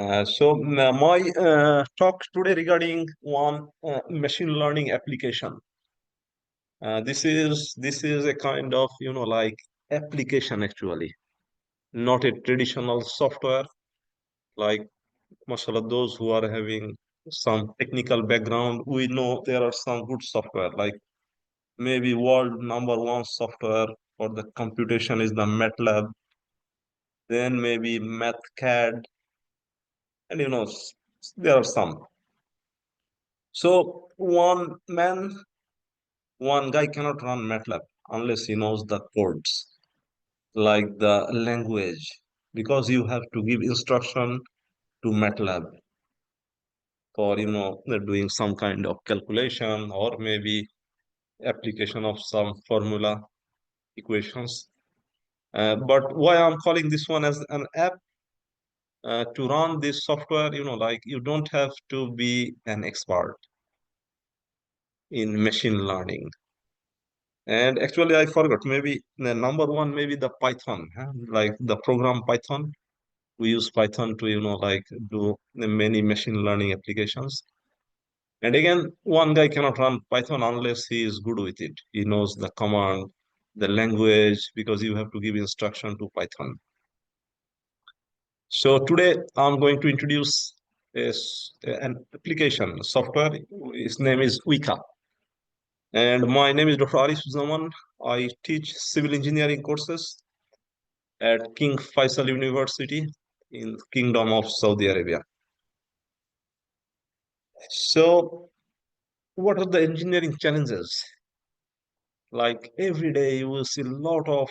My talk today regarding one machine learning application. This is a kind of like application actually, not a traditional software. Like mashallah, those who are having some technical background, we know there are some good software. Like maybe world number one software for the computation is the MATLAB. Then maybe MathCAD, and there are some. So one guy cannot run MATLAB unless he knows the codes, like the language, because you have to give instruction to MATLAB for doing some kind of calculation or maybe application of some formula equations. But why I'm calling this one as an app, to run this software, like you don't have to be an expert in machine learning. And actually, I forgot. Maybe the number one, maybe the Python, huh? Like the program Python. We use Python to, like do the many machine learning applications. And again, one guy cannot run Python unless he is good with it. He knows the command, the language, because you have to give instruction to Python. So today I'm going to introduce an application software. His name is WEKA. And my name is Dr. Arif Zaman. I teach civil engineering courses at King Faisal University in Kingdom of Saudi Arabia. So, what are the engineering challenges? Like every day, you will see lot of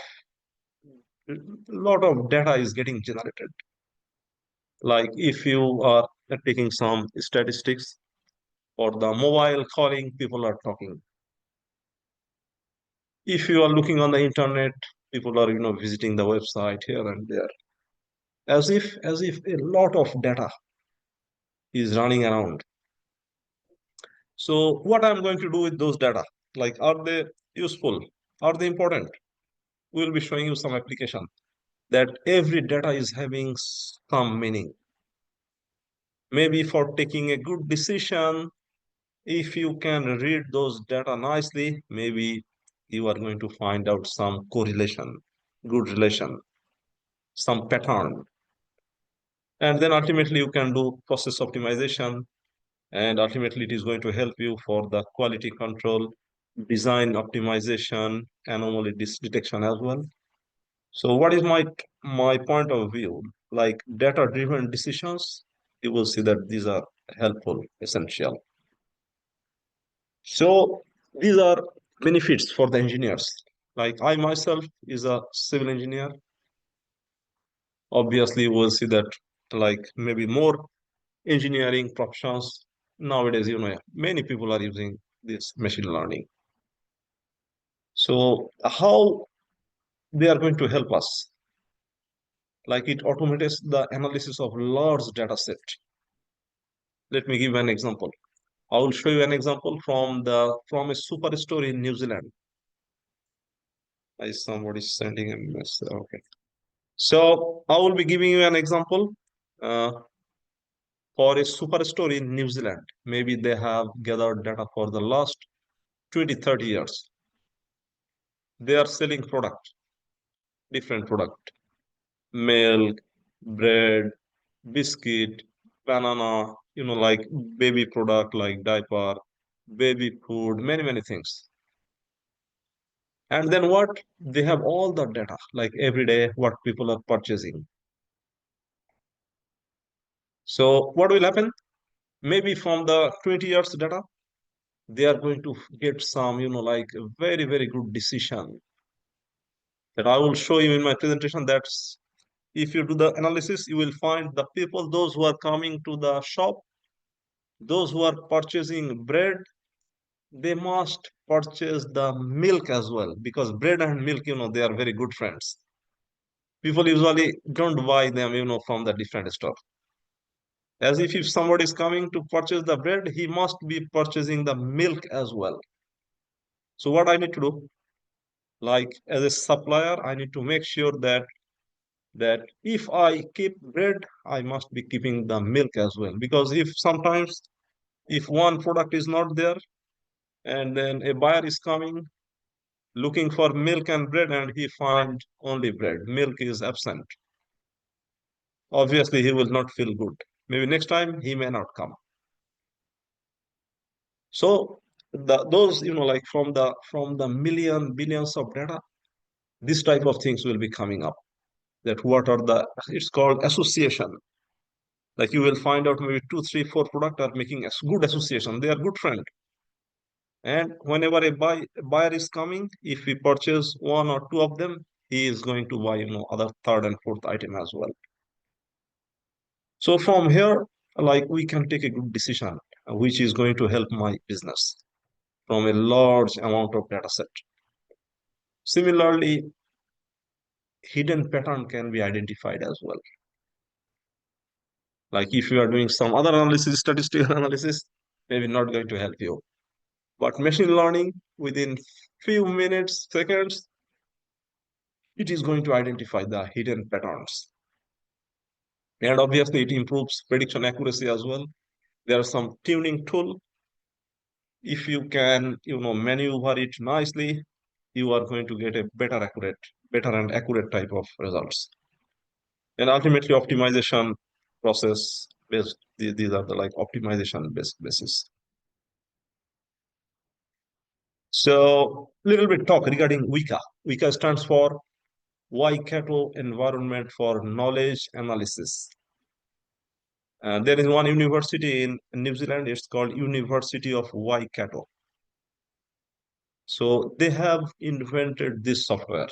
data is getting generated. Like if you are taking some statistics for the mobile calling, people are talking. If you are looking on the internet, people are visiting the website here and there, as if a lot of data is running around. So what I'm going to do with those data? Like, are they useful? Are they important? We'll be showing you some application that every data is having some meaning. Maybe for taking a good decision, if you can read those data nicely, maybe you are going to find out some correlation, good relation, some pattern. And then ultimately you can do process optimization, and ultimately it is going to help you for the quality control, design optimization, anomaly detection as well. So what is my point of view? Like data driven decisions, you will see that these are helpful, essential. So these are benefits for the engineers. Like I myself is a civil engineer. Obviously you will see that like maybe more engineering professions nowadays, many people are using this machine learning. So how they are going to help us? Like it automates the analysis of large data set. Let me give an example. I will show you an example from a superstore in New Zealand. Somebody sending a message. Okay. So I will be giving you an example uh, for a superstore in New Zealand. Maybe they have gathered data for the last 20, 30 years. They are selling different product, milk, bread, biscuit, banana, like baby product like diaper, baby food, many, many things. And then what? They have all the data, like every day, what people are purchasing. So what will happen? Maybe from the 20 years data, they are going to get some, like a very, very good decision that I will show you in my presentation. That's if you do the analysis, you will find the people, those who are coming to the shop, those who are purchasing bread, they must purchase the milk as well, because bread and milk, they are very good friends. People usually don't buy them, from the different store. As if somebody is coming to purchase the bread, he must be purchasing the milk as well. So what I need to do, like as a supplier, I need to make sure that that if I keep bread, I must be keeping the milk as well. Because if sometimes if one product is not there and then a buyer is coming looking for milk and bread and he find only bread, milk is absent. Obviously, he will not feel good. Maybe next time he may not come. So those like from the million billions of data, this type of things will be coming up. That what are the it's called association. Like you will find out maybe two, three, four product are making a good association. They are good friend. And whenever buyer is coming, if we purchase one or two of them, he is going to buy other third and fourth item as well. So from here, like we can take a good decision, which is going to help my business from a large amount of data set. Similarly, hidden pattern can be identified as well. Like if you are doing some other analysis, statistical analysis, maybe not going to help you. But machine learning, within few minutes, seconds, it is going to identify the hidden patterns. And obviously, it improves prediction accuracy as well. There are some tuning tool. If you can, maneuver it nicely, you are going to get a better and accurate type of results. And ultimately, optimization process based. These are the like optimization based basis. So, little bit talk regarding WEKA. WEKA stands for Waikato Environment for Knowledge Analysis. There is one university in New Zealand. It's called University of Waikato. So they have invented this software.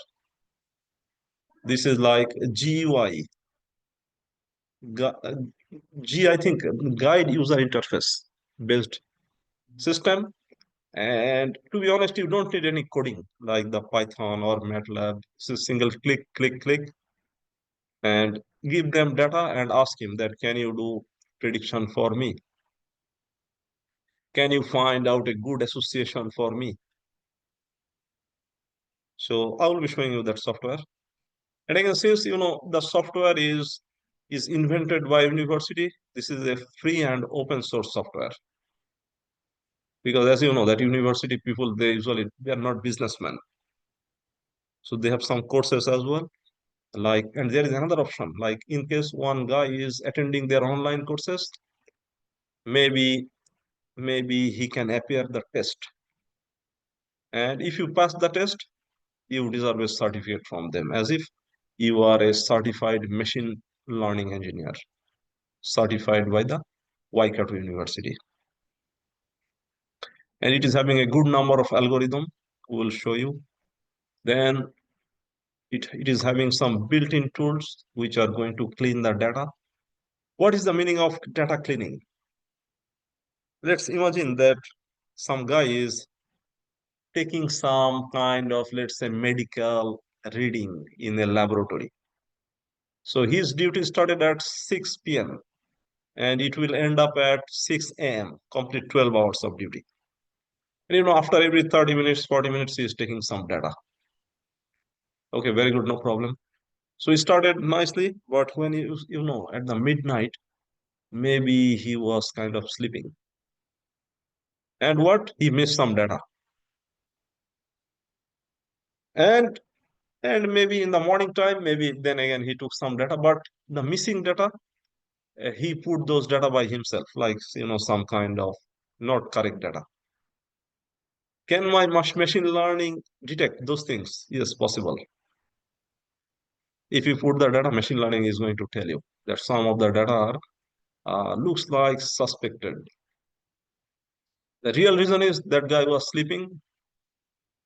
This is like GUI, G, I think, guide user interface based system. And to be honest, you don't need any coding like the Python or MATLAB. It's a single click, click, click, and give them data and ask him that can you do prediction for me? Can you find out a good association for me? So I will be showing you that software. And again, since the software is invented by university, this is a free and open source software. Because as you know, that university people they are not businessmen. So they have some courses as well. Like, and there is another option, like in case one guy is attending their online courses, maybe he can appear the test. And if you pass the test, you deserve a certificate from them, as if you are a certified machine learning engineer, certified by the Waikato University. And it is having a good number of algorithm. We will show you. Then it is having some built-in tools which are going to clean the data. What is the meaning of data cleaning? Let's imagine that some guy is taking some kind of, let's say, medical reading in a laboratory. So his duty started at 6 p.m. and it will end up at 6 a.m., complete 12 hours of duty. And after every 30 minutes, 40 minutes, he is taking some data. Okay, very good, no problem. So he started nicely, but when at the midnight, maybe he was kind of sleeping. And what? He missed some data. And and maybe in the morning time, maybe then again he took some data, but the missing data, he put those data by himself, like some kind of not correct data. Can my machine learning detect those things? Yes, possible. If you put the data, machine learning is going to tell you that some of the data are, looks like suspected. The real reason is that guy was sleeping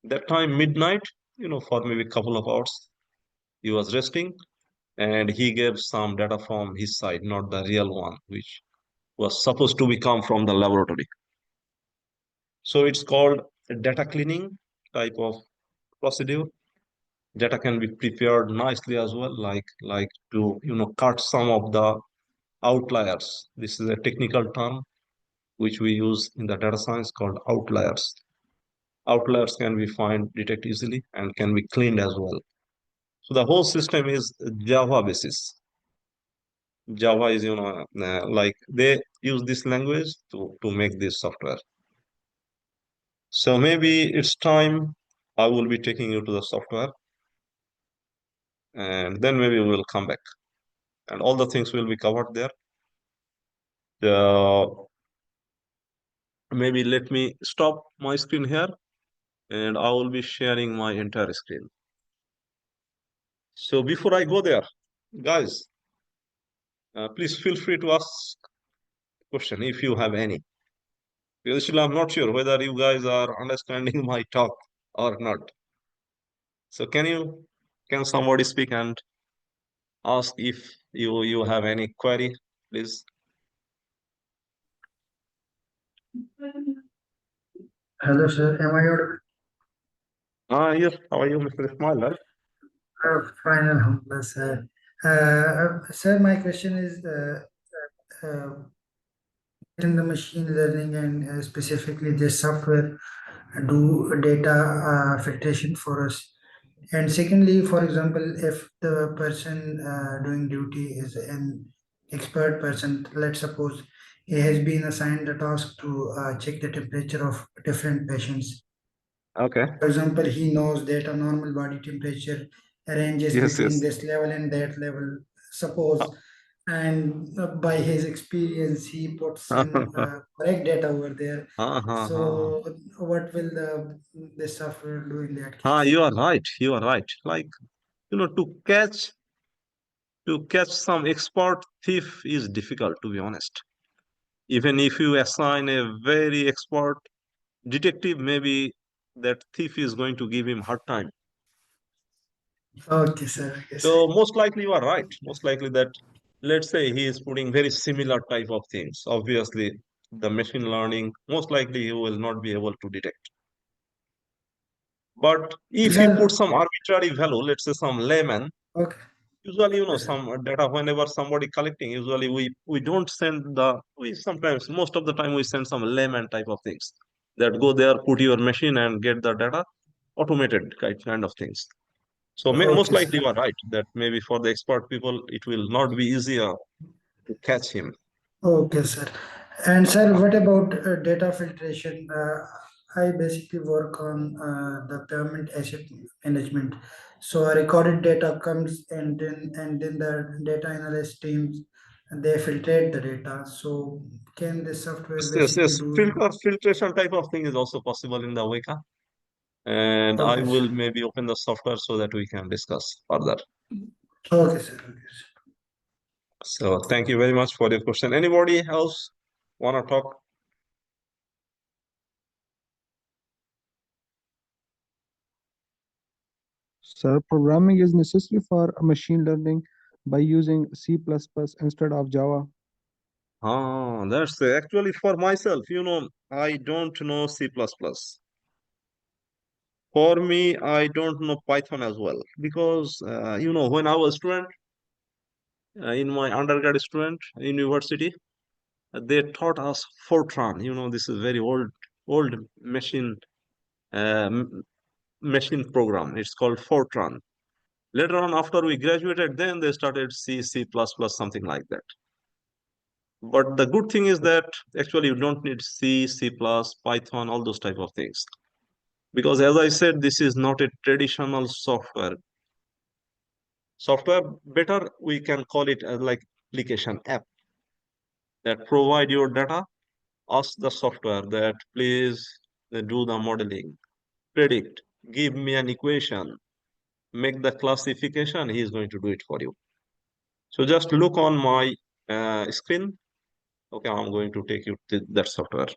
that time, midnight, for maybe a couple of hours. He was resting and he gave some data from his side, not the real one, which was supposed to be come from the laboratory. So it's called a data cleaning type of procedure. Data can be prepared nicely as well, like to cut some of the outliers. This is a technical term which we use in the data science called outliers. Outliers can be detect easily and can be cleaned as well. So the whole system is Java basis. Java is, like they use this language to make this software. So maybe it's time I will be taking you to the software, and then maybe we will come back and all the things will be covered there. Uh, Maybe let me stop my screen here and I will be sharing my entire screen. So before I go there, guys, please feel free to ask question if you have any. Because still I'm not sure whether you guys are understanding my talk or not. So can somebody speak and ask if you have any query, please? Hello, sir. Am I audible? Yes, how are you, Mr. Ismail, right? Fine, alhamdulillah, sir. Sir, my question is uh, in the machine learning and specifically this software do data filtration for us. And secondly, for example, if the person doing duty is an expert person, let's suppose he has been assigned the task to check the temperature of different patients. Okay. For example, he knows that a normal body temperature ranges Yes, between yes. this level and that level, suppose, and by his experience, he puts in correct data over there. So, what will the software do in that case? You are right. You are right. Like, to catch some expert thief is difficult, to be honest. Even if you assign a very expert detective, maybe that thief is going to give him hard time. Okay, sir. Okay, sir. So most likely you are right. Most likely that, let's say he is putting very similar type of things. Obviously, the machine learning, most likely he will not be able to detect. But if you put Sir, some arbitrary value, let's say some layman, okay. usually, Okay, sir. some data whenever somebody collecting, usually we don't send we sometimes, most of the time we send some layman type of things that go there, put your machine and get the data automated kind of things. So most Okay, likely you sir. are right that maybe for the expert people, it will not be easier to catch him. Okay, sir. And sir, what about data filtration? I basically work on the payment asset management. So a recorded data comes and then the data analyst teams they filtrate the data. So can this software Yes, yes, basically yes. do? Filtration type of thing is also possible in the WEKA. And I Okay, will sir. maybe open the software so that we can discuss further. Okay, sir. Okay, sir. So thank you very much for your question. Anybody else want to talk? Sir, programming is necessary for machine learning by using C++ instead of Java. That's actually for myself. I don't know C++. For me, I don't know Python as well because when I was student in my undergrad student university, they taught us Fortran. This is very old machine uh, m- machine program. It's called Fortran. Later on, after we graduated, then they started C, C++, something like that. But the good thing is that actually you don't need C, C++, Python, all those type of things. Because as I said, this is not a traditional software. Software, better we can call it as like application app that provide your data, ask the software that please do the modeling, predict, give me an equation, make the classification, he is going to do it for you. So just look on my screen. Okay, I'm going to take you to that software.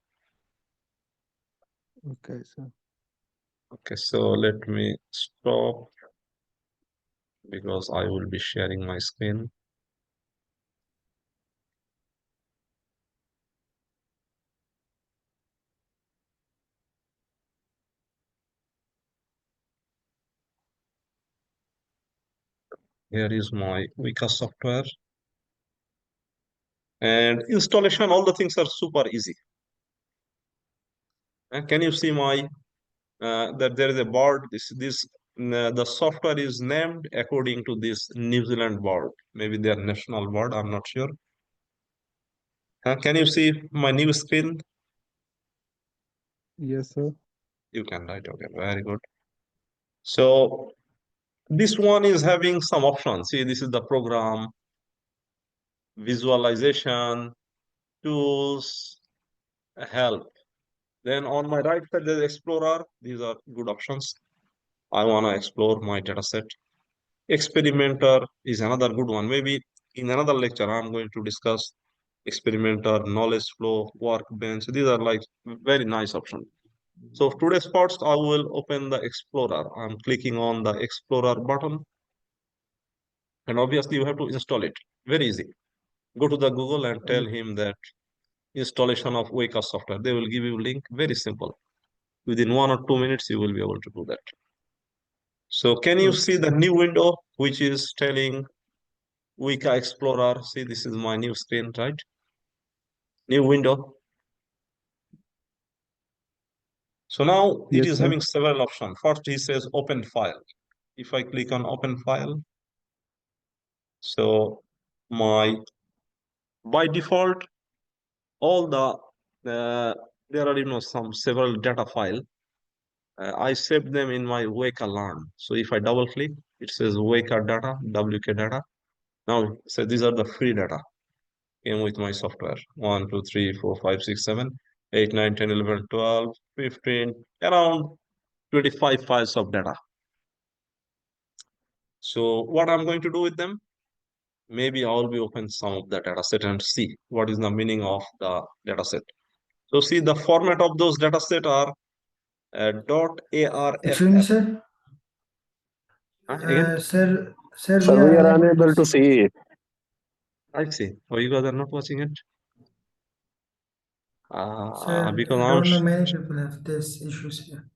Okay, sir. Okay, so let me stop because I will be sharing my screen. Here is my WEKA software. And installation, all the things are super easy. And can you see my that there is a board? This The software is named according to this New Zealand bird, maybe their national bird, I'm not sure. Can you see my new screen? Yes, sir. You can, right? Okay, very good. So this one is having some options. See, this is the program, visualization, tools, help. Then on my right side, there's Explorer. These are good options. I want to explore my data set. Experimenter is another good one. Maybe in another lecture, I'm going to discuss experimenter, knowledge flow, workbench. These are like very nice options. So today's parts, I will open the Explorer. I'm clicking on the Explorer button. And obviously, you have to install it. Very easy. Go to the Google and tell him that installation of WEKA software. They will give you a link. Very simple. Within 1 or 2 minutes, you will be able to do that. So can you see the new window, which is telling WEKA Explorer? See, this is my new screen, right? New window. So now it Yes, is sir. having several options. First, he says open file. If I click on open file, so my by default, all there are some several data file. I saved them in my WEKA learn. So if I double click, it says WEKA data, WK data. Now, so these are the free data came with my software. 1, 2, 3, 4, 5, 6, 7, 8, 9, 10, 11, 12, 15, around 25 files of data. So what I'm going to do with them? Maybe I'll be open some of the data set and see what is the meaning of the data set. So see the format of those data set are Excuse me, .arff. sir. Again, Sir, we Sir, we are are unable to unable to see. see it. I see. Oh, you guys are not watching it? Sir, Because I I'm don't know, many people have this issues here.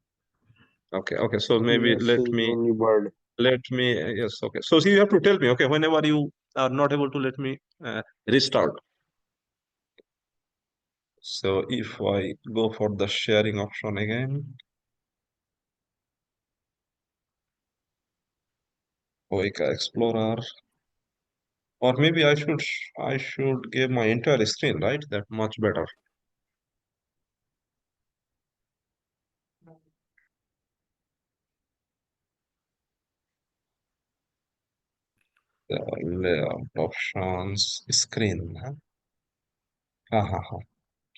okay. Okay, so We maybe are seeing only bird. let me yes. Okay, so see, you have to tell me. Okay, whenever you are not able to let me restart. So if I go for the sharing option again, WEKA Explorer, or maybe I should give my entire screen, right? That much better. The layout options screen. Huh?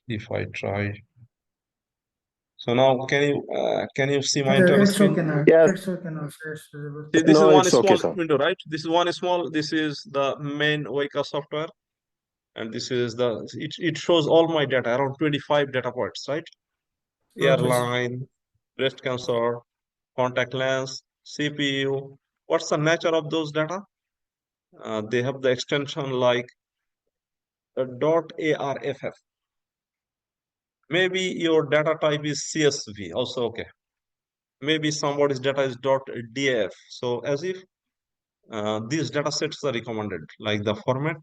If I try. So now can you see my entire It's screen? okay now. Yes, It's okay now, sir. It's visible. See, this is no, one it's okay, small sir. window, right? This is one small. This is the main WEKA software, and this is it shows all my data, around 25 data points, right? Okay, sir. Airline, breast cancer, contact lens, CPU. What's the nature of those data? They have the extension like .arff. Maybe your data type is CSV, also okay. Maybe somebody's data is .daf. So as if these data sets are recommended, like the format.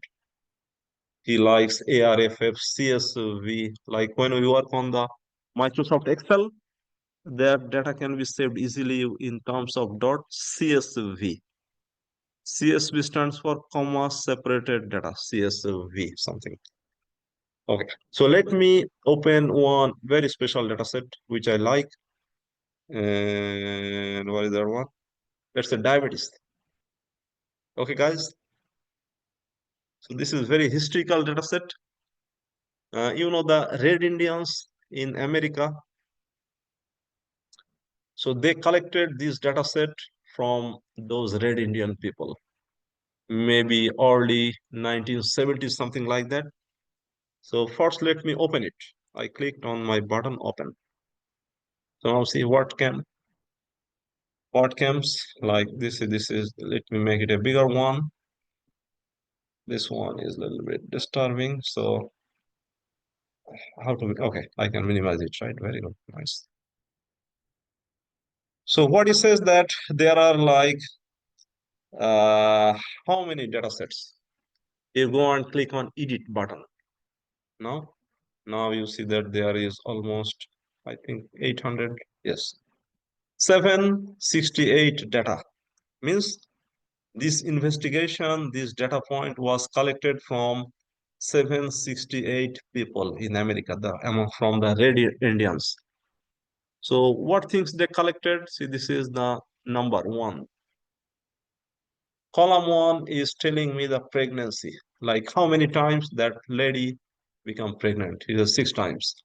He likes ARFF, CSV. Like when we work on the Microsoft Excel, that data can be saved easily in terms of .csv. CSV stands for comma separated data, CSV something. Okay, so let me open one very special data set which I like. And what is that one? That's the diabetes. Okay, guys. So this is very historical data set. The Red Indians in America. So they collected this data set from those Red Indian people, maybe early 1970s, something like that. So first, let me open it. I clicked on my button open. So now see what comes like this. Let me make it a bigger one. This one is a little bit disturbing. So okay, I can minimize it, right? Very good, nice. So what it says that there are like uh, how many data sets? You go and click on edit button. Now you see that there is almost, I think, 800. Yes. 768 data means this investigation, this data point was collected from 768 people in America, from the Red Indians. So what things they collected? See, this is the number one. Column one is telling me the pregnancy, like how many times that lady become pregnant. It is 6 times.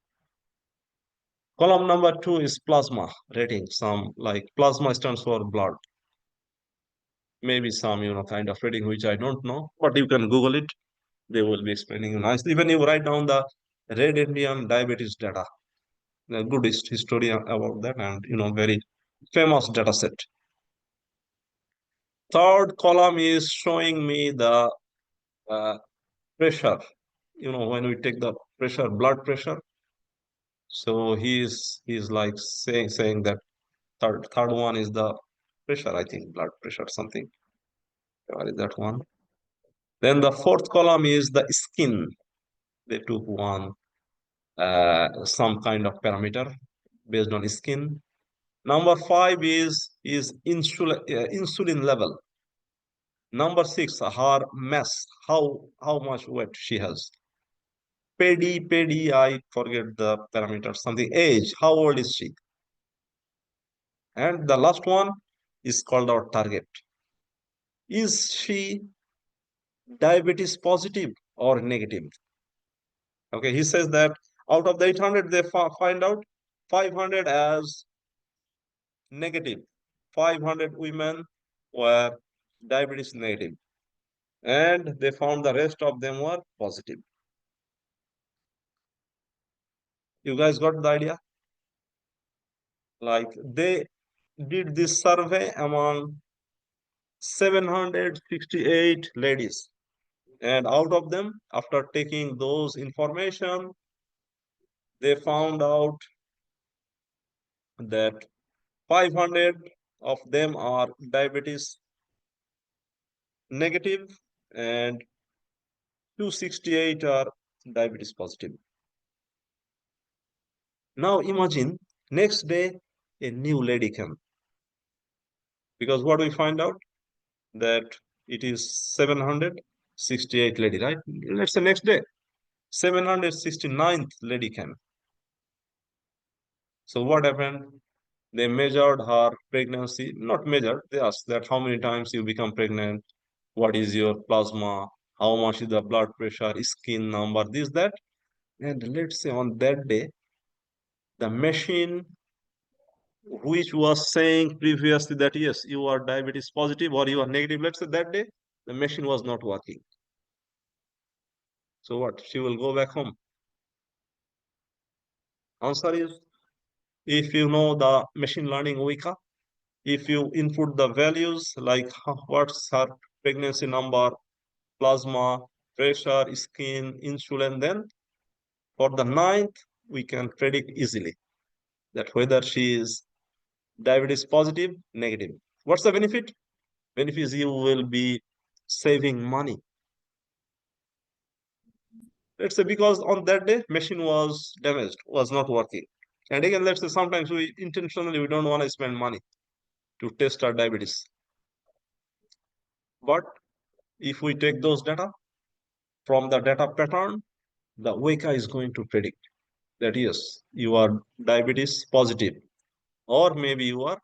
Column number two is plasma rating, some like plasma stands for blood. Maybe some, kind of rating which I don't know, but you can Google it. They will be explaining you nicely. Even you write down the Red Indian diabetes data, a good history about that, and very famous data set. Third column is showing me the uh, pressure. When we take the pressure, blood pressure. So he's like saying that third one is the pressure. I think blood pressure something. What is that one? Then the fourth column is the skin. They took one some kind of parameter based on skin. Number five is insulin level. Number six, her mass, how much weight she has. Pedi, I forget the parameter, something age, how old is she? And the last one is called our target. Is she diabetes positive or negative? Okay, he says that out of the 800, they find out 500 as negative. 500 women were diabetes negative, and they found the rest of them were positive. You guys got the idea? Like they did this survey among 768 ladies, and out of them, after taking those information, they found out that 500 of them are diabetes negative and 268 are diabetes positive. Now imagine next day a new lady came, because what we find out that it is 768 lady, right? Let's say next day 769th lady came. So what happened? They measured her pregnancy, not measured, they asked that how many times you become pregnant, what is your plasma, how much is the blood pressure, skin number, this, that. And let's say on that day, the machine which was saying previously that yes, you are diabetes positive or you are negative, let's say that day, the machine was not working. So what? She will go back home. Answer is, if you know the machine learning WEKA, if you input the values like what's her pregnancy number, plasma, pressure, skin, insulin, then for the ninth, we can predict easily that whether she is diabetes positive, negative. What's the benefit? Benefit is you will be saving money. Let's say because on that day, machine was damaged, was not working. And again, let's say sometimes we intentionally, we don't want to spend money to test our diabetes. But if we take those data from the data pattern, the WEKA is going to predict that yes, you are diabetes positive, or maybe you are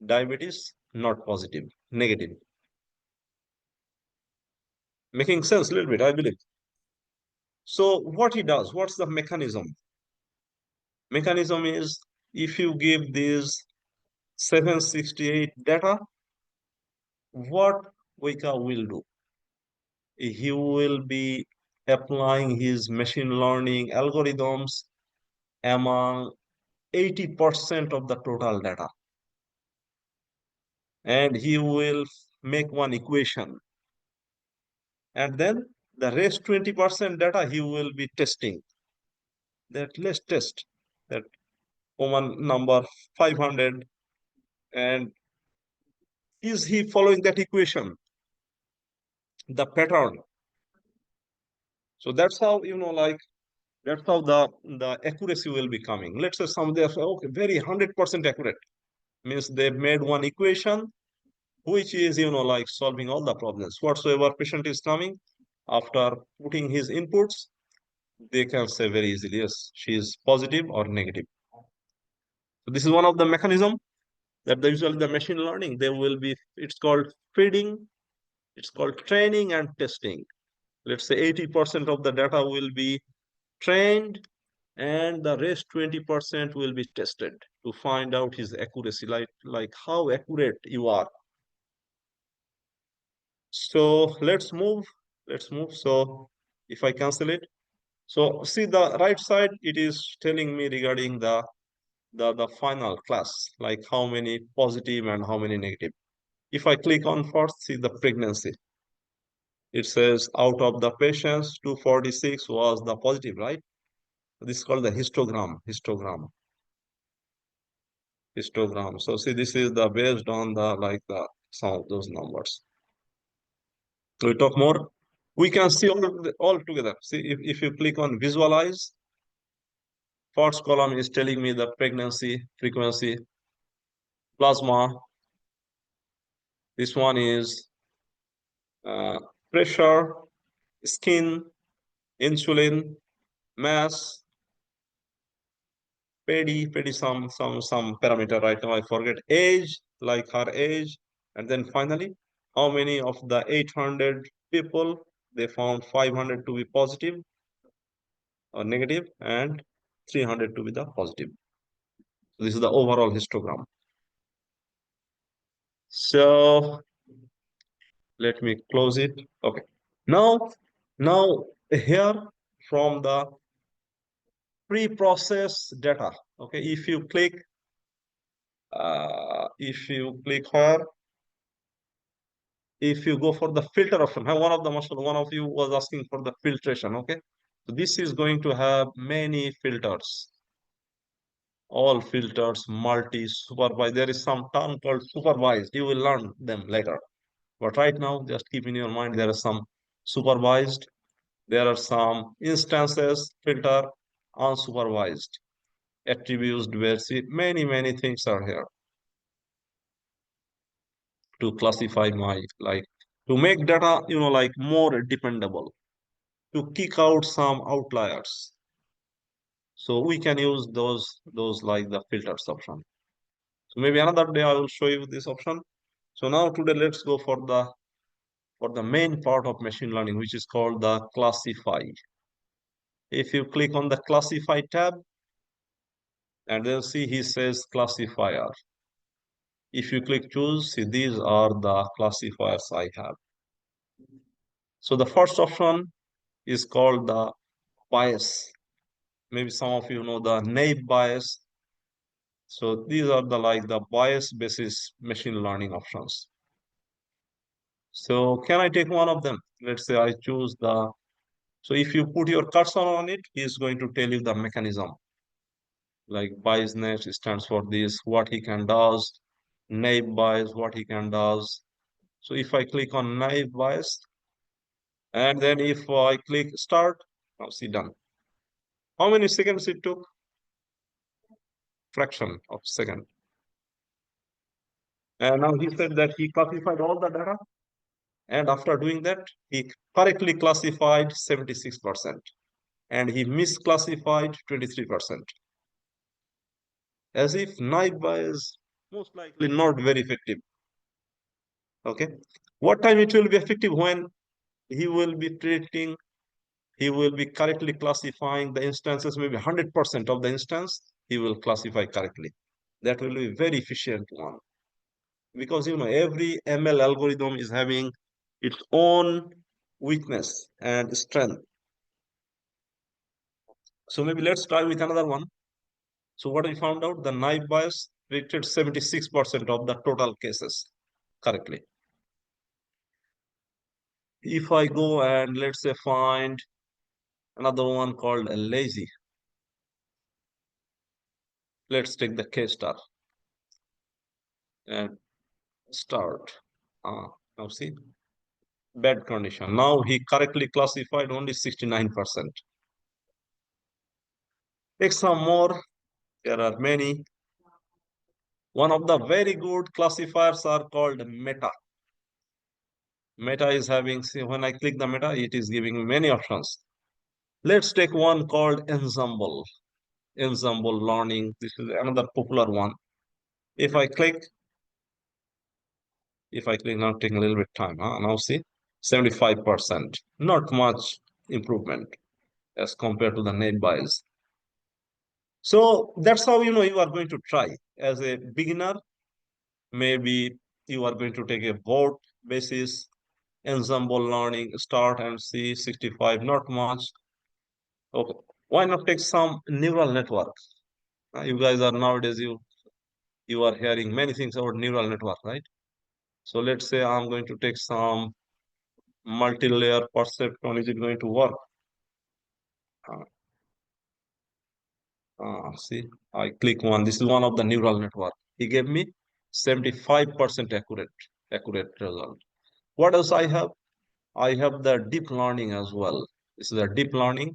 diabetes not positive, negative. Making sense a little bit, I believe. So what he does, what's the mechanism? Mechanism is, if you give these 768 data, what WEKA will do? He will be applying his machine learning algorithms among 80% of the total data. And he will make one equation. And then the rest 20% data he will be testing. That let's test that woman number 500, and is he following that equation, the pattern? So that's how, like, that's how the accuracy will be coming. Let's say some they say, okay, very 100% accurate. Means they've made one equation which is, like solving all the problems. Whatsoever patient is coming, after putting his inputs, they can say very easily, yes, she is positive or negative. So this is one of the mechanism that usually the machine learning, it's called feeding, it's called training and testing. Let's say 80% of the data will be trained and the rest 20% will be tested to find out his accuracy, like how accurate you are. So let's move. So if I cancel it, so see the right side, it is telling me regarding the final class, like how many positive and how many negative. If I click on first, see the pregnancy. It says out of the patients, 246 was the positive, right? This is called the histogram. So see, this is the based on the some of those numbers. We talk more. We can see all together. See, if you click on visualize, first column is telling me the pregnancy, frequency, plasma. This one is uh, pressure, skin, insulin, mass, pedi some parameter right now I forget, age, like her age, and then finally how many of the 800 people they found 500 to be positive or negative and 300 to be the positive. So this is the overall histogram. So let me close it. Okay. Now here from the pre-processed data. Okay, if you click here, if you go for the filter option, one of you was asking for the filtration. Okay, so this is going to have many filters, all filters, multi, supervised. There is some term called supervised. You will learn them later. But right now, just keep in your mind there are some supervised, there are some instances, filter, unsupervised, attributes, diversity, many things are here to classify to make data, like more dependable, to kick out some outliers. So we can use those like the filters option. So maybe another day I will show you this option. So now today let's go for the main part of machine learning, which is called the classify. If you click on the classify tab, and then see he says classifier. If you click choose, see these are the classifiers I have. So the first option is called the bias. Maybe some of you know the naive bias. So these are the bias basis machine learning options. So can I take one of them? Let's say I choose so if you put your cursor on it, he's going to tell you the mechanism. Like biasness stands for this, what he can does, naive bias, what he can does. So if I click on naive bias, and then if I click start, now see done. How many seconds it took? Fraction of second. And now he said that he classified all the data. And after doing that, he correctly classified 76% and he misclassified 23%. As if naive bias most likely not very effective. Okay. What time it will be effective? When he will be predicting, he will be correctly classifying the instances, maybe 100% of the instance, he will classify correctly. That will be very efficient one. Because every ML algorithm is having its own weakness and strength. So maybe let's try with another one. So what we found out, the naive bias predicted 76% of the total cases correctly. If I go and let's say find another one called a lazy, let's take the K star and start. Now see, bad condition. Now he correctly classified only 69%. Take some more. There are many. One of the very good classifiers are called meta. Meta is having, see, when I click the meta, it is giving many options. Let's take one called ensemble. Ensemble learning. This is another popular one. If I click now, taking a little bit time. Now see, 75%. Not much improvement as compared to the NetBios. So that's how you are going to try. As a beginner, maybe you are going to take a board basis, ensemble learning, start and see 65, not much. Okay. Why not take some neural network? You guys are nowadays you are hearing many things about neural network, right? So let's say I'm going to take some multi-layer perceptron. Is it going to work? See, I click one. This is one of the neural network. He gave me 75% accurate result. What else I have? I have the deep learning as well. This is a deep learning,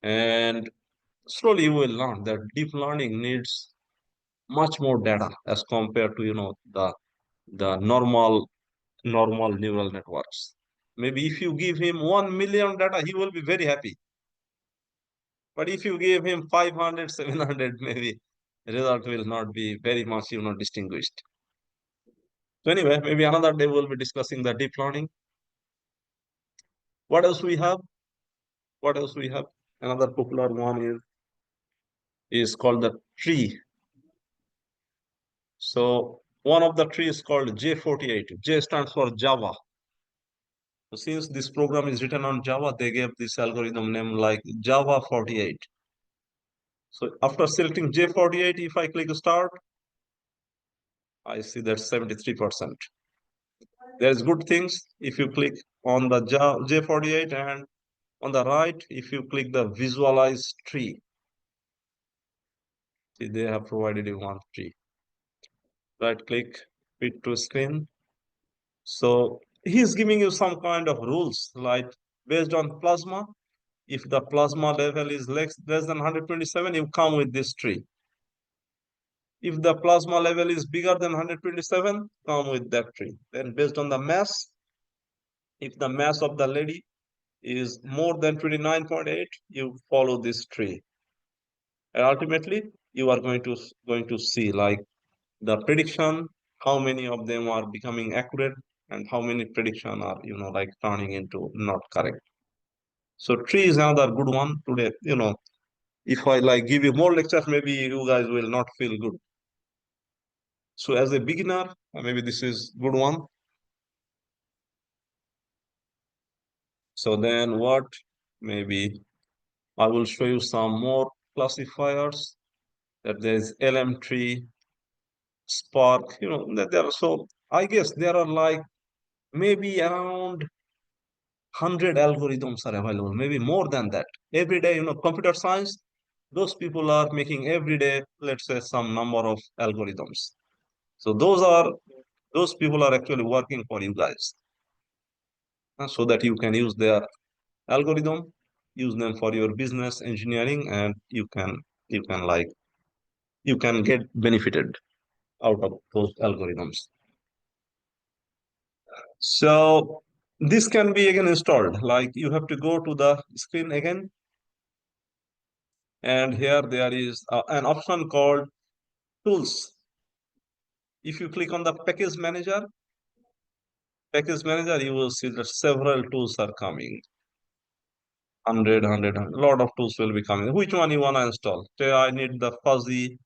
and slowly you will learn that deep learning needs much more data as compared to the normal neural networks. Maybe if you give him 1 million data, he will be very happy. But if you give him 500, 700, maybe result will not be very much, distinguished. So anyway, maybe another day we'll be discussing the deep learning. What else we have? What else we have? Another popular one is called the tree. So one of the tree is called J48. J stands for Java. So since this program is written on Java, they gave this algorithm name like Java 48. So after selecting J48, if I click start, I see that 73%. There's good things if you click on the J48, and on the right, if you click the visualize tree, see they have provided you one tree. Right click, fit to screen. So he's giving you some kind of rules like based on plasma. If the plasma level is less than 127, you come with this tree. If the plasma level is bigger than 127, come with that tree. Then based on the mass, if the mass of the lady is more than 29.8, you follow this tree. And ultimately, you are going to see like the prediction, how many of them are becoming accurate and how many prediction are, like turning into not correct. So tree is another good one today. If I like give you more lectures, maybe you guys will not feel good. So as a beginner, maybe this is good one. So then what? Maybe I will show you some more classifiers that there is LM tree, Spark, that there are, so I guess there are like maybe around 100 algorithms are available, maybe more than that. Every day, computer science, those people are making every day, let's say, some number of algorithms. So those people are actually working for you guys, so that you can use their algorithm, use them for your business engineering, and you can get benefited out of those algorithms. So this can be again installed. Like you have to go to the screen again, and here there is an option called tools. If you click on the package manager, you will see that several tools are coming. 100, a lot of tools will be coming. Which one you want to install? Say I need the fuzzy,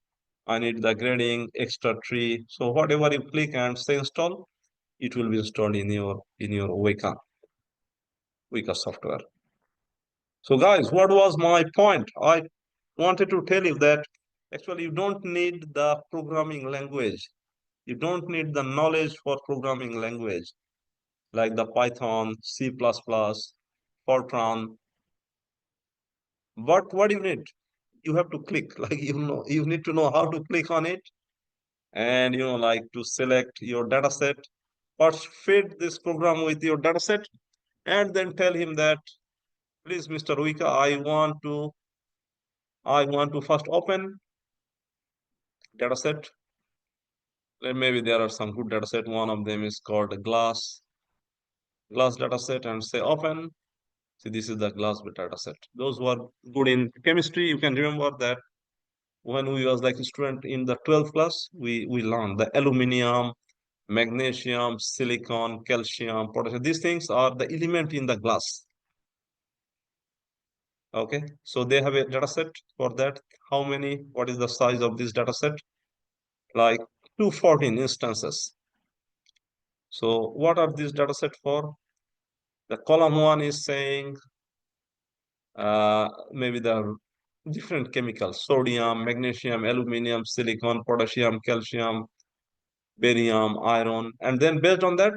I need the grading, extra tree. So whatever you click and say install, it will be installed in your WEKA software. So guys, what was my point? I wanted to tell you that actually you don't need the programming language. You don't need the knowledge for programming language like the Python, C++, Fortran. But what do you need? You have to click, like you need to know how to click on it, and like to select your data set. First feed this program with your data set, and then tell him that, please, Mr. WEKA, I want to first open data set. Maybe there are some good data set. One of them is called a glass data set, and say open. See, this is the glass data set. Those who are good in chemistry, you can remember that when we was like a student in the 12th class, we learned the aluminum, magnesium, silicon, calcium, potassium. These things are the element in the glass. Okay, so they have a data set for that. How many? What is the size of this data set? Like 214 instances. So what are these data set for? The column one is saying maybe the different chemicals: sodium, magnesium, aluminum, silicon, potassium, calcium, barium, iron, and then based on that,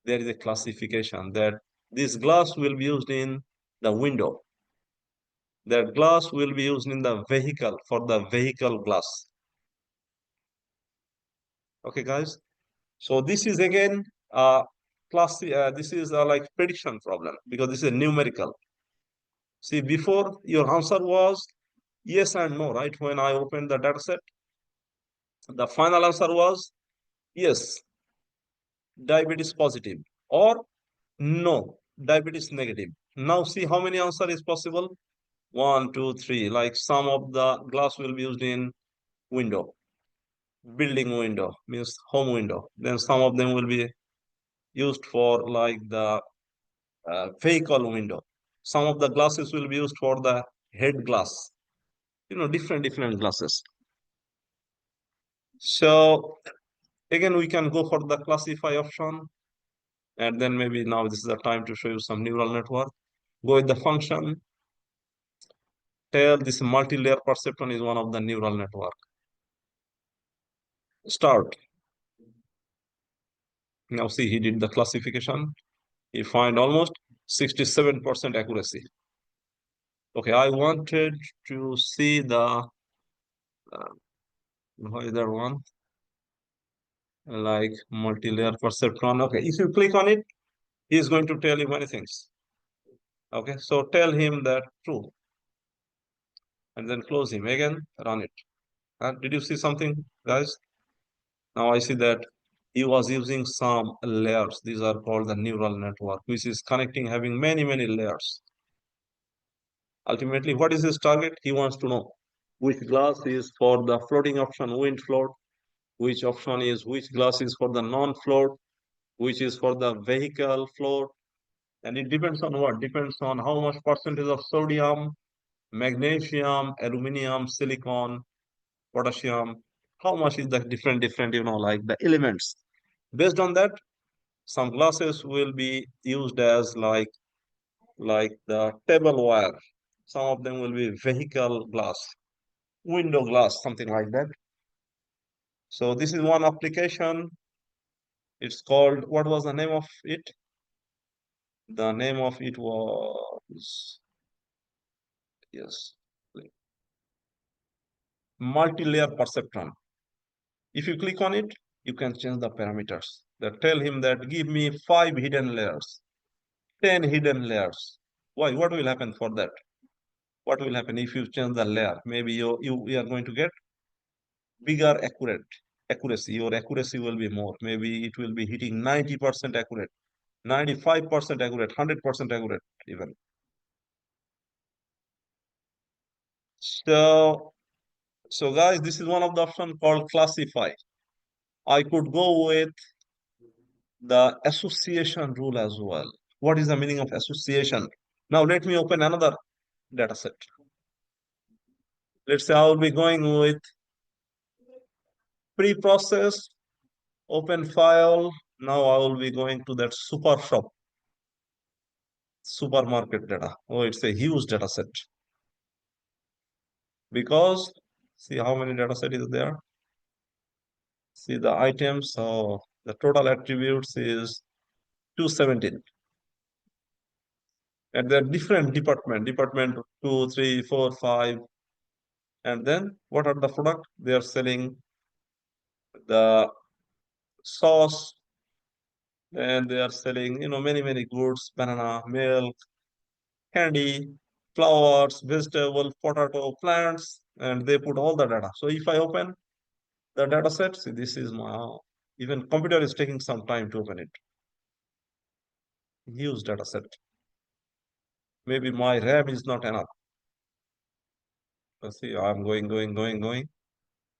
there is a classification that this glass will be used in the window. That glass will be used in the vehicle for the vehicle glass. Okay, guys. So this is again class. This is like prediction problem because this is numerical. See, before your answer was yes and no, right? When I opened the data set, the final answer was yes, diabetes positive, or no, diabetes negative. Now see how many answer is possible. One, two, three. Like some of the glass will be used in window, building window means home window. Then some of them will be used for like the vehicle window. Some of the glasses will be used for the head glass. Different glasses. So again, we can go for the classify option, and then maybe now this is the time to show you some neural network. Go with the function. Tell this multi-layer perceptron is one of the neural network. Start. Now see, he did the classification. He find almost 67% accuracy. Okay, I wanted to see the other one, like multi-layer perceptron. Okay, if you click on it, he is going to tell you many things. Okay, so tell him that true, and then close him again, run it. Did you see something, guys? Now I see that he was using some layers. These are called the neural network, which is connecting, having many layers. Ultimately, what is his target? He wants to know which glass is for the floating option, wind float, which glass is for the non-float, which is for the vehicle float. And it depends on what? Depends on how much percentage of sodium, magnesium, aluminum, silicon, potassium, how much is the different, like the elements. Based on that, some glasses will be used as like the table wire. Some of them will be vehicle glass, window glass, something like that. So this is one application. It's called, what was the name of it? The name of it was, yes, multi-layer perceptron. If you click on it, you can change the parameters. That tell him that give me 5 hidden layers, 10 hidden layers. Why? What will happen for that? What will happen if you change the layer? Maybe you are going to get bigger accuracy. Your accuracy will be more. Maybe it will be hitting 90% accurate, 95% accurate, 100% accurate even. So guys, this is one of the options called classify. I could go with the association rule as well. What is the meaning of association? Now let me open another data set. Let's say I will be going with pre-processed open file. Now I will be going to that super shop, supermarket data. Oh, it's a huge data set. Because see how many data set is there. See the items. So the total attributes is 217. And there are different department 2, 3, 4, 5. And then what are the product? They are selling the sauce, and they are selling, many goods, banana, milk, candy, flowers, vegetable, potato, plants, and they put all the data. So if I open the data set, see, this is my Even computer is taking some time to open it. Huge data set. Maybe my RAM is not enough. Let's see, I'm going.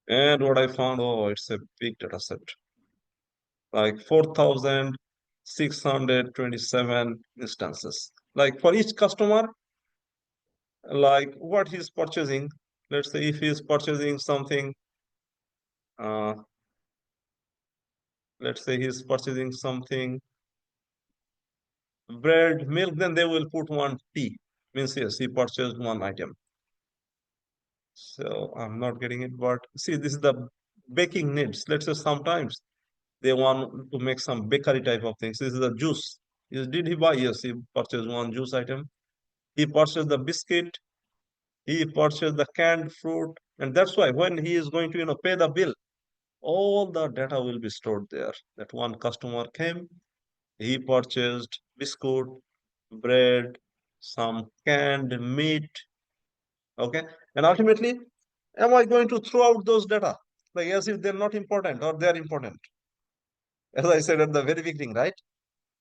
And what I found, oh, it's a big data set. Like 4,627 instances. Like for each customer, like what he's purchasing. Let's say if he's purchasing something, uh, let's say he's purchasing something, bread, milk, then they will put one tea. Means yes, he purchased one item. So I'm not getting it, but see, this is the baking needs. Let's say sometimes they want to make some bakery type of things. This is the juice. Did he buy? Yes, he purchased one juice item. He purchased the biscuit. He purchased the canned fruit. And that's why when he is going to, pay the bill, all the data will be stored there. That one customer came, he purchased biscuit, bread, some canned meat. Okay. And ultimately, am I going to throw out those data? Like as if they're not important or they're important. As I said at the very beginning, right?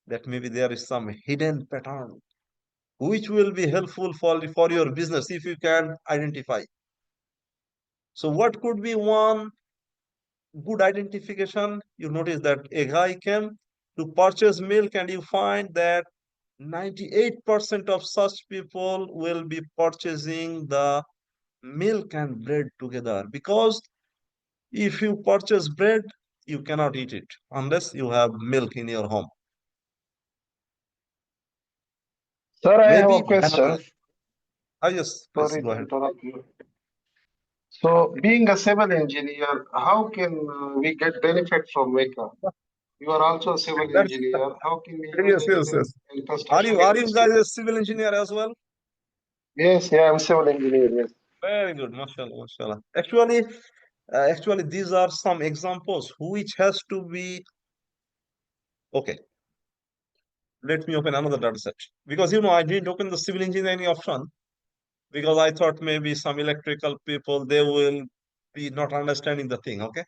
That maybe there is some hidden pattern which will be helpful for your business if you can identify. So what could be one good identification? You notice that a guy came to purchase milk and you find that 98% of such people will be purchasing the milk and bread together, because if you purchase bread, you cannot eat it unless you have milk in your home. Sir, I have Maybe a banana. question. Yes, please Sorry go to ahead. interrupt you. So, being a civil engineer, how can we get benefit from WEKA? You are also a civil That's engineer. How can we use yes, it yes, yes. in Are construction you industry? guys a civil engineer as well? Yes, yeah, I'm civil engineer. Yes. Very good, mashallah, mashallah. Actually, these are some examples which has to be okay. Let me open another data set, because I didn't open the civil engineering option because I thought maybe some electrical people they will be not understanding the thing. Okay,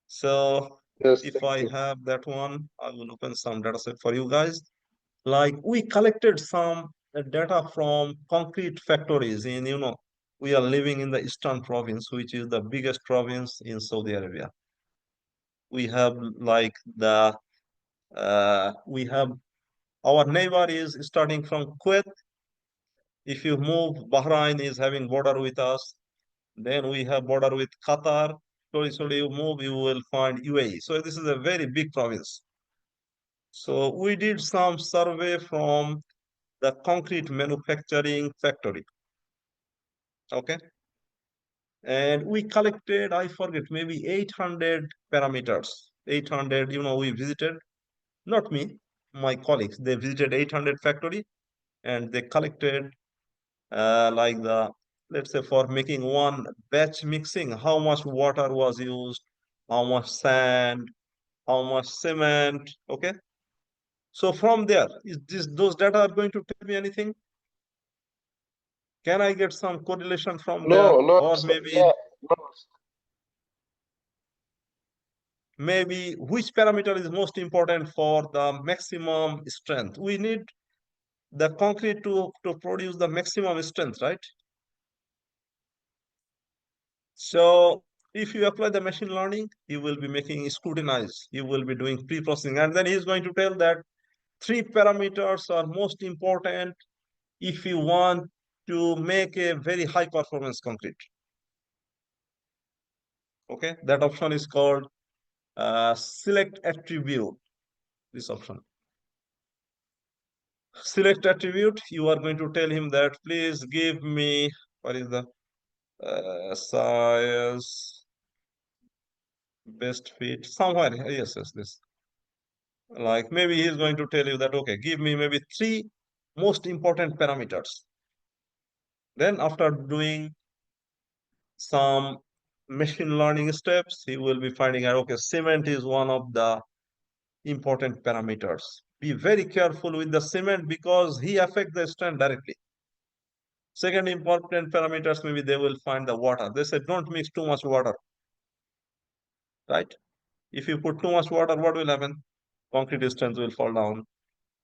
so Yes, if thank I you. have that one, I will open some data set for you guys. Like we collected some data from concrete factories in, we are living in the Eastern province, which is the biggest province in Saudi Arabia. We have like we have our neighbor is starting from Kuwait. If you move, Bahrain is having border with us. Then we have border with Qatar. Slowly you move, you will find UAE. So this is a very big province. So we did some survey from the concrete manufacturing factory. Okay. And we collected, I forget, maybe 800 parameters. 800, we visited, not me, my colleagues. They visited 800 factory and they collected like let's say for making one batch mixing, how much water was used, how much sand, how much cement. Okay. So from there, those data are going to tell me anything? Can I get some correlation from there? No, no, Or sir. maybe Yeah, no. maybe which parameter is most important for the maximum strength? We need the concrete to produce the maximum strength, right? So if you apply the machine learning, you will be making scrutinize, you will be doing pre-processing, and then he's going to tell that three parameters are most important if you want to make a very high performance concrete. Okay, that option is called select attribute. This option. Select attribute, you are going to tell him that please give me, what is the size, best fit, somewhere, yes, this. Like maybe he's going to tell you that, okay, give me maybe three most important parameters. Then after doing some machine learning steps, he will be finding out, okay, cement is one of the important parameters. Be very careful with the cement because he affects the strength directly. Second important parameters, maybe they will find the water. They said don't mix too much water, right? If you put too much water, what will happen? Concrete strength will fall down.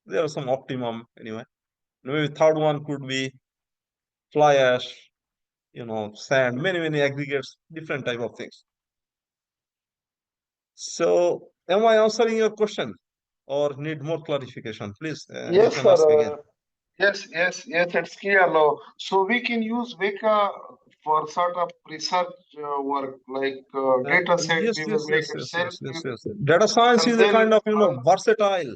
There are some optimum anyway. Maybe third one could be fly ash, sand, many aggregates, different type of things. So, am I answering your question or need more clarification? Please, you Yes, can sir. ask again. Yes, it's clear now. So we can use WEKA for sort of research work, like data set, Yes, we will yes, make yes, it yes, self, yes, yes, yes. Data science and is a kind then, of, versatile.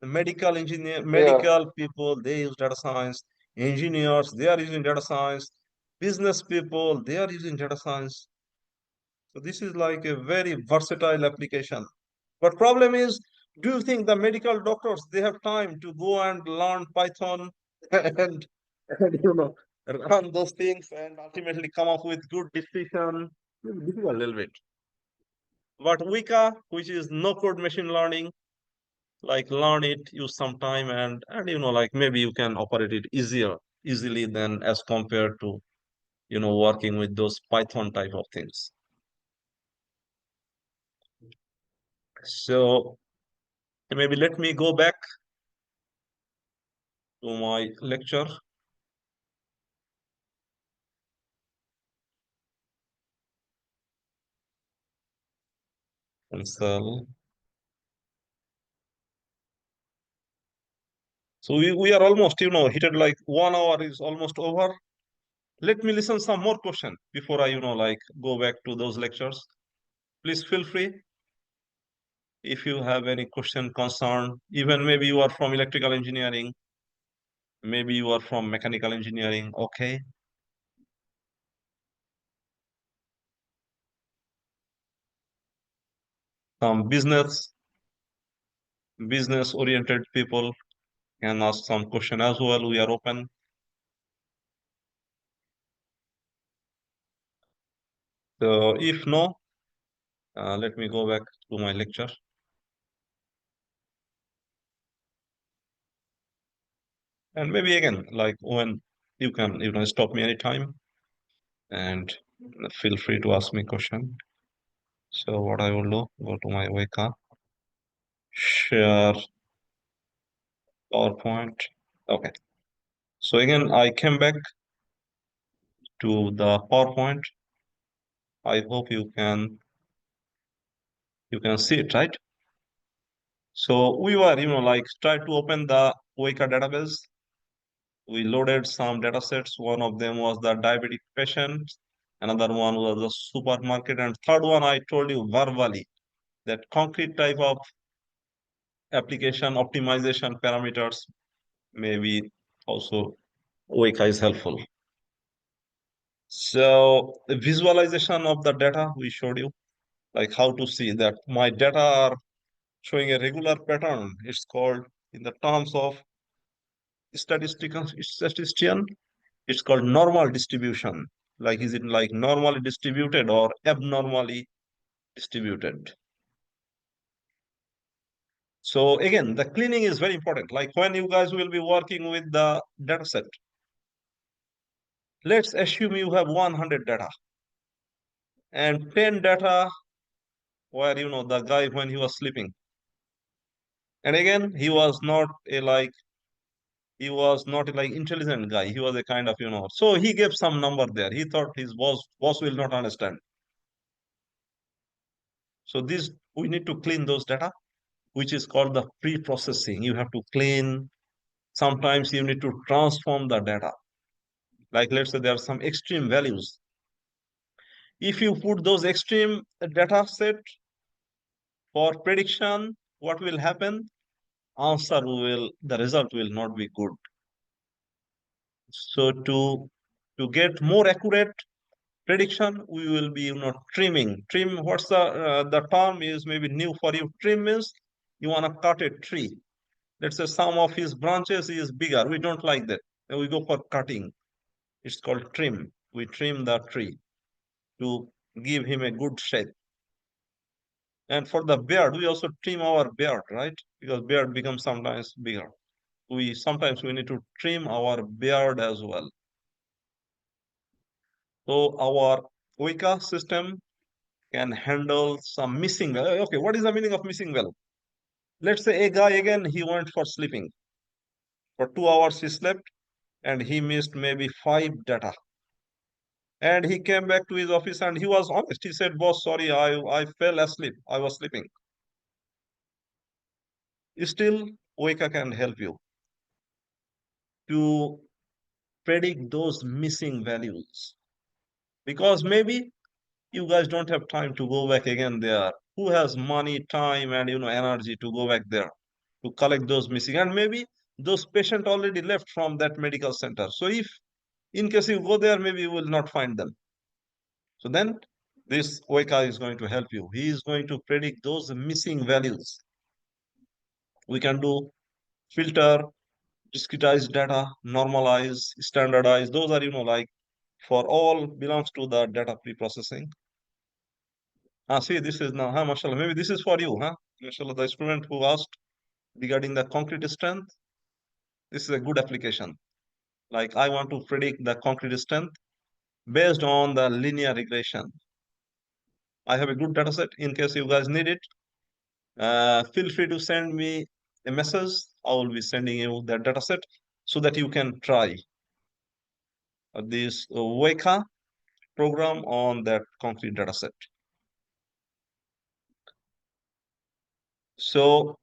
Medical engineer, yeah. medical people, they use data science. Engineers, they are using data science. Business people, they are using data science. So this is like a very versatile application. But problem is, do you think the medical doctors they have time to go and learn Python and, run those things and ultimately come up with good decision? It's difficult a little bit. But WEKA, which is no code machine learning, like learn it, use some time and like maybe you can operate it easily than as compared to working with those Python type of things. So maybe let me go back to my lecture. Cancel. So we are almost, heated like 1 hour is almost over. Let me listen some more question before I, like go back to those lectures. Please feel free if you have any question, concern, even maybe you are from electrical engineering, maybe you are from mechanical engineering, okay? Some business oriented people can ask some question as well. We are open. So if no, let me go back to my lecture. And maybe again, like when you can stop me anytime and feel free to ask me question. So what I will do, go to my WEKA, share PowerPoint. Okay. So again, I came back to the PowerPoint. I hope you can see it, right? So we were, like try to open the WEKA database. We loaded some data sets. One of them was the diabetic patient. Another one was the supermarket. And third one, I told you verbally that concrete type of application optimization parameters maybe also WEKA is helpful. So the visualization of the data we showed you, like how to see that my data are showing a regular pattern. It's called in the terms of statistician, it's called normal distribution. Like is it like normally distributed or abnormally distributed? So again, the cleaning is very important. Like when you guys will be working with the data set, let's assume you have 100 data and 10 data where the guy when he was sleeping. And again, he was not a intelligent guy. He was a kind of, so he gave some number there. He thought his boss will not understand. So this we need to clean those data, which is called the pre-processing. You have to clean. Sometimes you need to transform the data. Like let's say there are some extreme values. If you put those extreme data set for prediction, what will happen? The result will not be good. So to get more accurate prediction, we will be trimming. Trim, what's the term is maybe new for you. Trim means you want to cut a tree. Let's say some of his branches is bigger. We don't like that. And we go for cutting. It's called trim. We trim the tree to give him a good shape. And for the beard, we also trim our beard, right? Because beard becomes sometimes bigger. Sometimes we need to trim our beard as well. So our WEKA system can handle some missing value. Okay, what is the meaning of missing value? Let's say a guy again, he went for sleeping. For 2 hours he slept and he missed maybe 5 data. And he came back to his office and he was honest. He said, boss, sorry, I fell asleep. I was sleeping. Still, WEKA can help you to predict those missing values. Because maybe you guys don't have time to go back again there. Who has money, time, and energy to go back there to collect those missing? And maybe those patients already left from that medical center. So if in case you go there, maybe you will not find them. So then this WEKA is going to help you. He is going to predict those missing values. We can do filter, discretize data, normalize, standardize. Those are, like for all belongs to the data pre-processing. See, this is now, mashallah, maybe this is for you, mashallah, the student who asked regarding the concrete strength. This is a good application. Like I want to predict the concrete strength based on the linear regression. I have a good data set in case you guys need it. Feel free to send me a message. I will be sending you that data set so that you can try this WEKA program on that concrete data set. So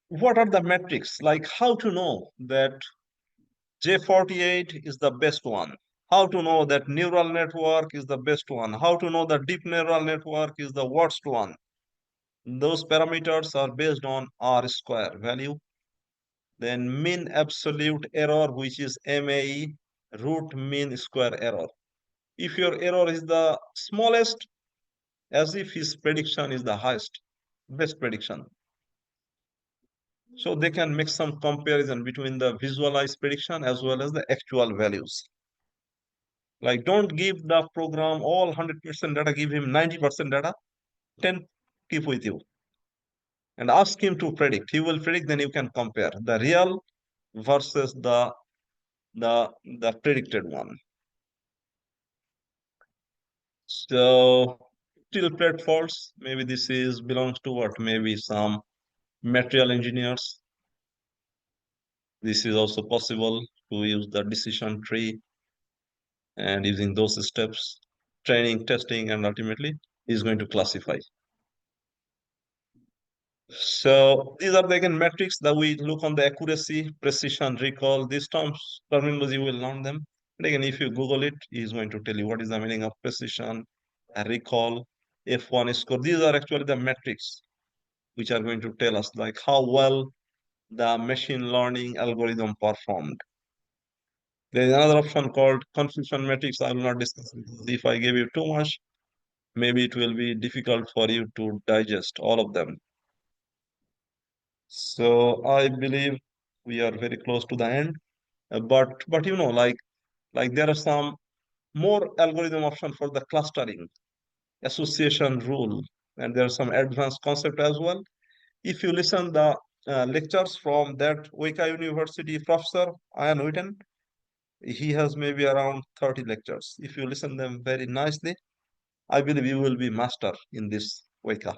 what are the metrics? Like how to know that J48 is the best one? How to know that neural network is the best one? How to know that deep neural network is the worst one? Those parameters are based on R square value. Then mean absolute error, which is MAE, root mean square error. If your error is the smallest, as if his prediction is the highest, best prediction. So they can make some comparison between the visualized prediction as well as the actual values. Like don't give the program all 100% data, give him 90% data, 10 keep with you. And ask him to predict. He will predict, then you can compare the real versus the predicted one. So still plate faults, maybe this is belongs to what? Maybe some material engineers. This is also possible to use the decision tree and using those steps, training, testing, and ultimately is going to classify. So these are the again metrics that we look on the accuracy, precision, recall. These terms, terminology, will learn them. And again, if you Google it, he's going to tell you what is the meaning of precision, recall, F1 score. These are actually the metrics which are going to tell us like how well the machine learning algorithm performed. There is another option called confusion matrix. I will not discuss it. If I give you too much, maybe it will be difficult for you to digest all of them. So I believe we are very close to the end. But like there are some more algorithm option for the clustering, association rule, and there are some advanced concept as well. If you listen the lectures from that WEKA University professor, Ian Witten, he has maybe around 30 lectures. If you listen them very nicely, I believe you will be master in this WEKA.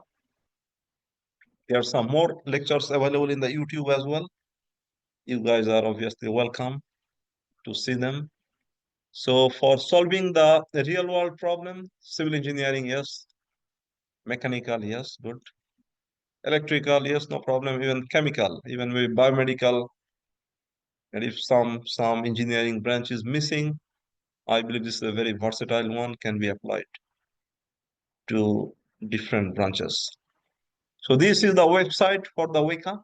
There are some more lectures available in the YouTube as well. You guys are obviously welcome to see them. So for solving the real world problem, civil engineering, yes. Mechanical, yes, good. Electrical, yes, no problem. Even chemical, even maybe biomedical. And if some engineering branch is missing, I believe this is a very versatile one, can be applied to different branches. So this is the website for the WEKA.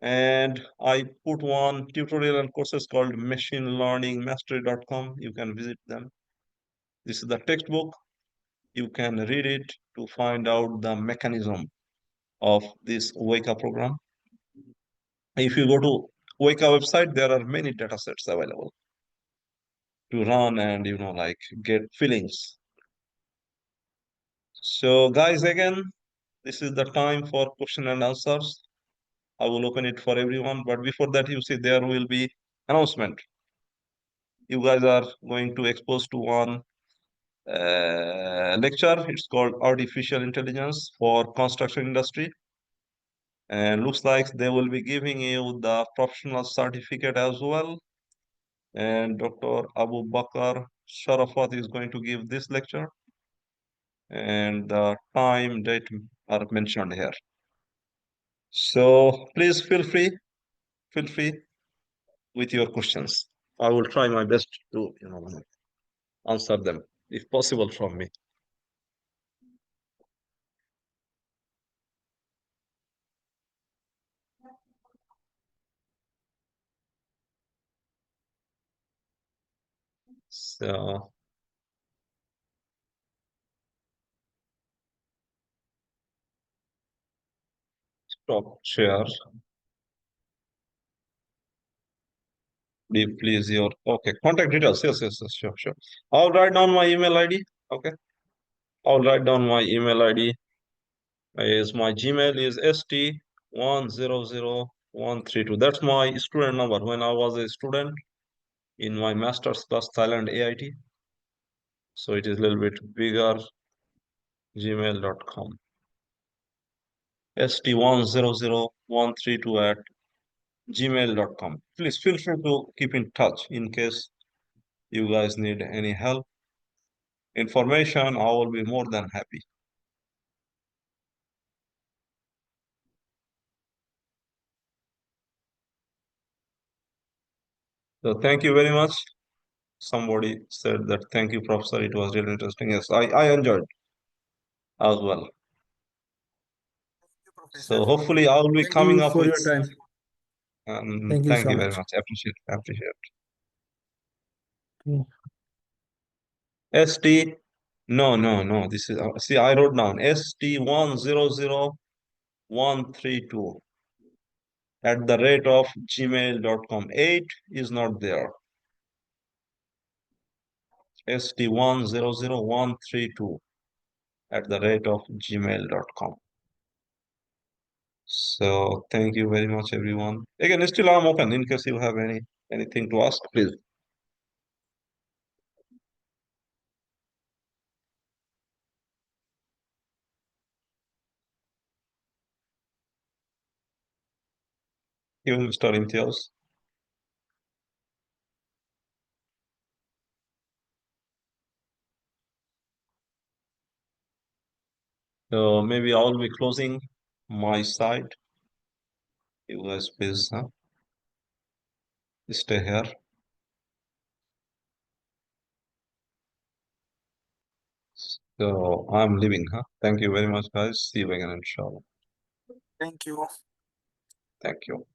And I put one tutorial and courses called machinelearningmastery.com. You can visit them. This is the textbook. You can read it to find out the mechanism of this WEKA program. If you go to WEKA website, there are many data sets available to run and like get feelings. So guys, again, this is the time for question and answers. I will open it for everyone, but before that, you see there will be announcement. You guys are going to expose to one lecture. It's called Artificial Intelligence for Construction Industry. And looks like they will be giving you the professional certificate as well. And Dr. Abu Bakr Sharafat is going to give this lecture. And the time, date are mentioned here. So please feel free with your questions. I will try my best to answer them if possible from me. So stop share. Please your okay contact details. Yes, sure. I'll write down my email ID. Okay. I'll write down my email ID. Is my Gmail is st100132. That's my student number when I was a student in my master's class Thailand AIT. So it is a little bit bigger. Gmail.com. st100132 at gmail.com. Please feel free to keep in touch in case you guys need any help, information. I will be more than happy. So thank you very much. Somebody said that thank you, Professor. It was really interesting. Yes, I enjoyed as well. So hopefully I will be Thank coming you up for with your time. thank you very much. Appreciate. Mm. ST no. This is see I wrote down ST100132 at the rate of gmail.com. 8 is not there. ST100132 at the rate of gmail.com. So thank you very much, everyone. Again, still I'm open in case you have anything to ask, please. You, Mr. Imtiaz. So maybe I'll be closing my side. You guys please stay here. So I'm leaving. Thank you very much, guys. See you again, inshallah. Thank you. Thank you.